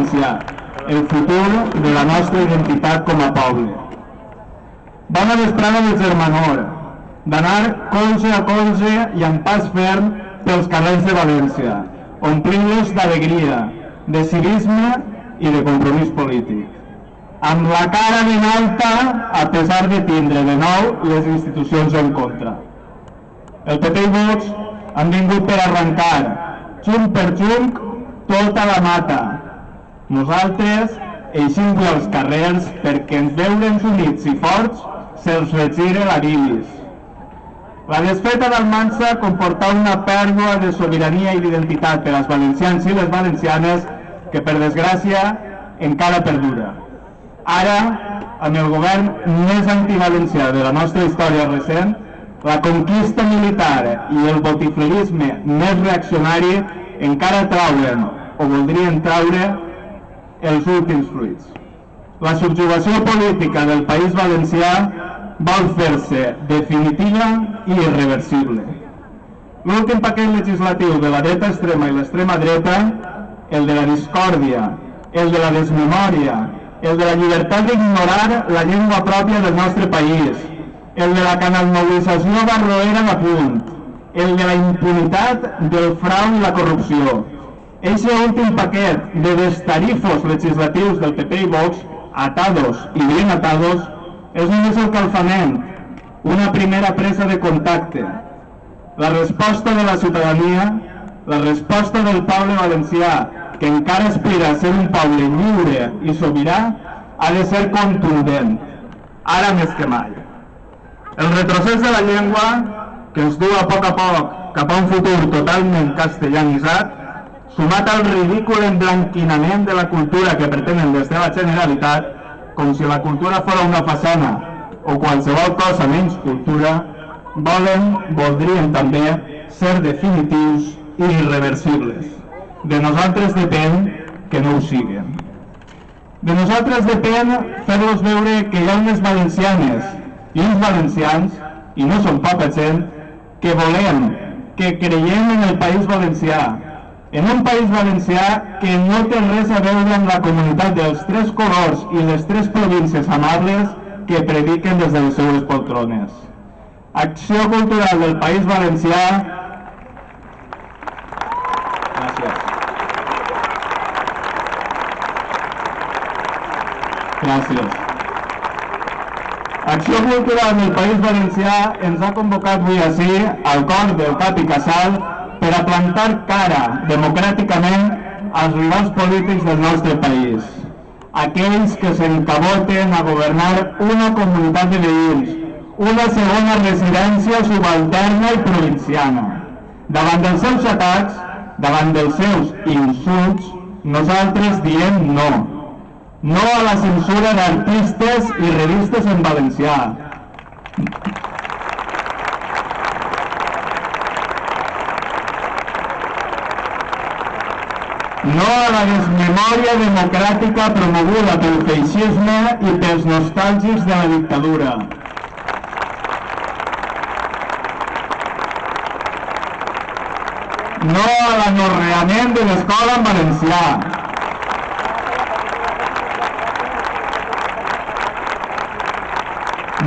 Valencià, el futur de la nostra identitat com a poble. Vam a l'estrada de Germanor, d'anar colze a colze i amb pas ferm pels carrers de València, omplint-los d'alegria, de civisme i de compromís polític. Amb la cara ben alta, a pesar de tindre de nou les institucions en contra. El PP i Vox han vingut per arrencar, xunc per xunc, tota la mata. Nosaltres eixim als carrers perquè ens veure'ns units i forts se'ls regire la bilis. La desfeta d'Almansa comportà una pèrdua de sobirania i d'identitat per als valencians i les valencianes que, per desgràcia, encara perdura. Ara, amb el govern més antivalencià de la nostra història recent, la conquista militar i el botiflerisme més reaccionari encara trauen, o voldrien traure, els últims fruits. La subjugació política del País Valencià vol fer-se definitiva i irreversible. L'últim paquet legislatiu de la dreta extrema i l'extrema dreta, el de la discòrdia, el de la desmemòria, el de la llibertat d'ignorar la llengua pròpia del nostre país, el de la canalmobilització barroera d'apunt, el de la impunitat del frau i la corrupció. Eixe últim paquet de destarifos legislatius del PP i Vox, atados i bien atados, és només el calfament, una primera presa de contacte. La resposta de la ciutadania, la resposta del poble valencià, que encara aspira a ser un poble lliure i sobirà, ha de ser contundent, ara més que mai. El retrocés de la llengua, que ens du a poc cap a un futur totalment castellanitzat, sumat al ridícul emblanquinament de la cultura que pretenen des de la Generalitat, com si la cultura fos una façana o qualsevol cosa menys cultura, voldrien també ser definitius i irreversibles. De nosaltres depèn que no ho siguin. De nosaltres depèn fer-los veure que hi ha unes valencianes i uns valencians, i no són poca gent, que volem, que creiem en el País Valencià, en un País Valencià que no té res a veure amb la comunitat dels tres colors i les tres províncies amables que prediquen des de les seues poltrones. Acció cultural del País Valencià. Gràcies. Acció cultural del País Valencià ens ha convocat avui ací, al cor del Cap i Casal, per a plantar cara democràticament als rivals polítics del nostre país. Aquells que s'encaboten a governar una comunitat de veïns, una segona residència subalterna i provinciana. Davant dels seus atacs, davant dels seus insults, nosaltres diem no. No a la censura d'artistes i revistes en valencià. No a la desmemòria democràtica promoguda pel feixisme i pels nostàlgics de la dictadura. No a l'anorreament de l'escola en valencià.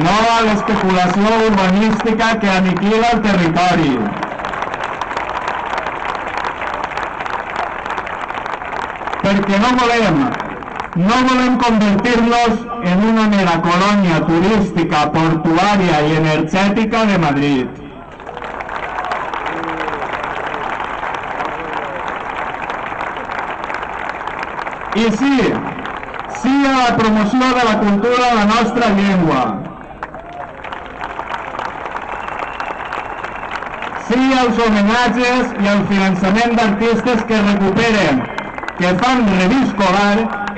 No a l'especulació urbanística que aniquila el territori. Perquè no volem convertir-nos en una mera colònia turística, portuària i energètica de Madrid. I sí a la promoció de la cultura de la nostra llengua. Sí als homenatges i al finançament d'artistes que recuperen, que fan reviscolar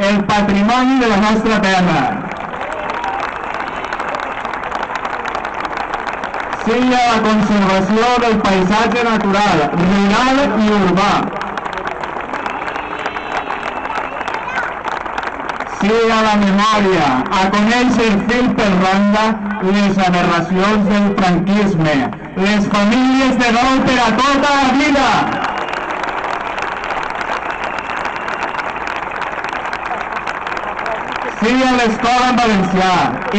el patrimoni de la nostra terra. Sí a la conservació del paisatge natural, rural i urbà. Sí a la memòria, a conèixer fil per randa les aberracions del franquisme, les famílies de dol per a tota la vida. sigui a l'escola en valencià,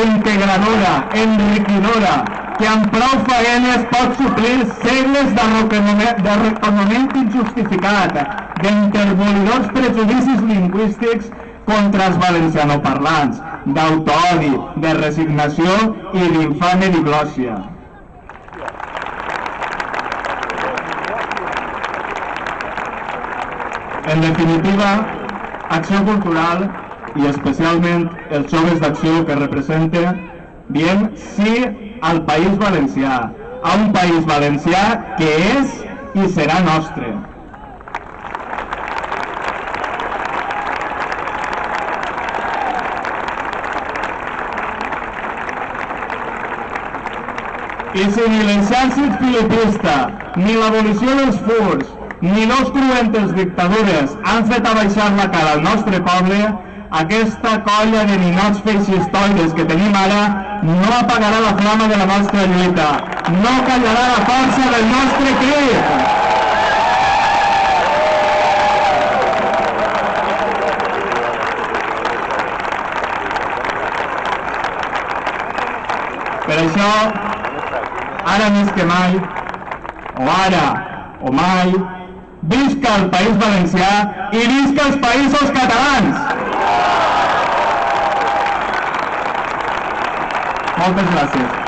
integradora, enriquidora, que amb prou faenes pot suplir segles d'arreconiment injustificat, d'intervolidors prejudicis lingüístics contra els valencianoparlants, d'autoodi, de resignació i d'infame diglòssia. En definitiva, Acció Cultural i especialment els joves d'Acció que representa, diem sí al País Valencià, a un País Valencià que és i serà nostre. I si ni l'exèrcit filipista, ni l'abolició dels furs, ni dos cruentes dictadures han fet abaixar la cara al nostre poble, aquesta colla de ninots feixistoides que tenim ara no apagarà la flama de la nostra lluita, no callarà la força del nostre crit. Per això, ara més que mai, o ara o mai, visca el País Valencià i visca els països catalans! Moltes gràcies.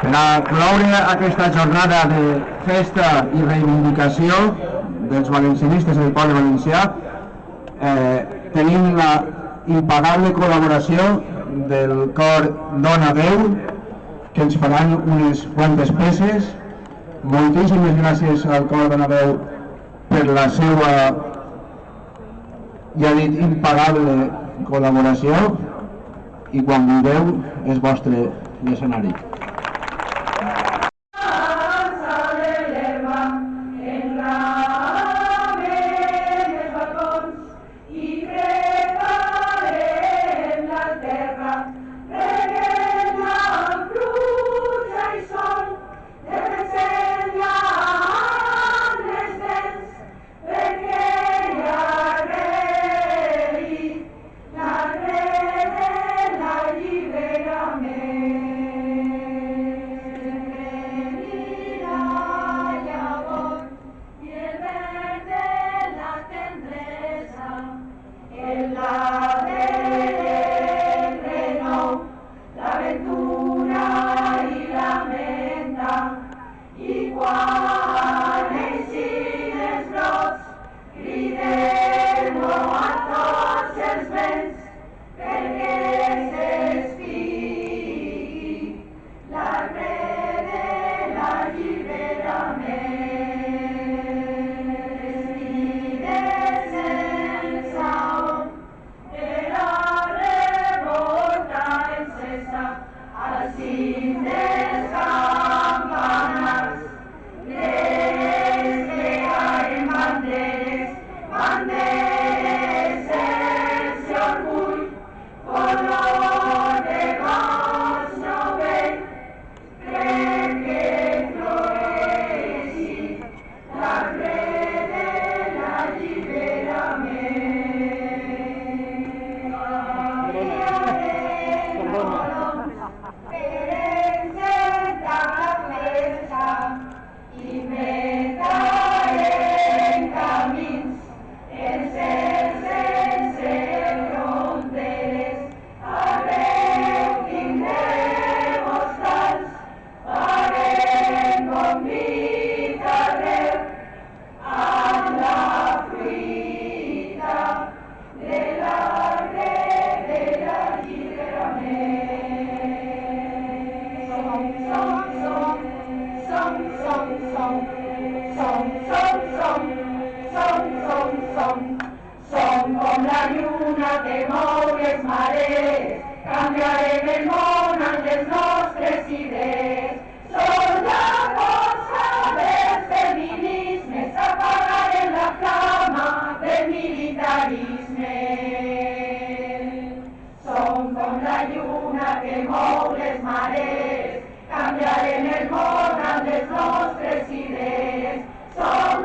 Per a cloure aquesta jornada de festa i reivindicació dels valencianistes del poble valencià, tenim la impagable col·laboració del cor Dona Veu, que ens faran unes quantes peces. Moltíssimes gràcies al cor Dona Veu per la seva, ja dit, impagable col·laboració, i quan vulgueu és vostre l'escenari. Canviarem el món amb les nostres idees. Som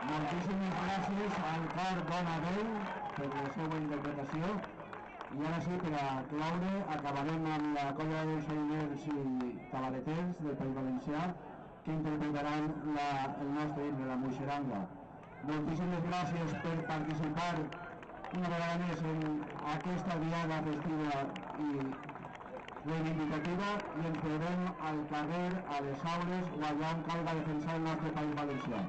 Moltíssimes gràcies al cor Dona Déu per la seva interpretació. I ara sí, per a cloure, acabarem amb la colla dels oiners i cabareters del País Valencià que interpretaran el nostre himne, la Muixeranga. Moltíssimes gràcies per participar una vegada més en aquesta diada festiva i reivindicativa i ens veurem al carrer, a les aules o allà on calga defensar el nostre País Valencià.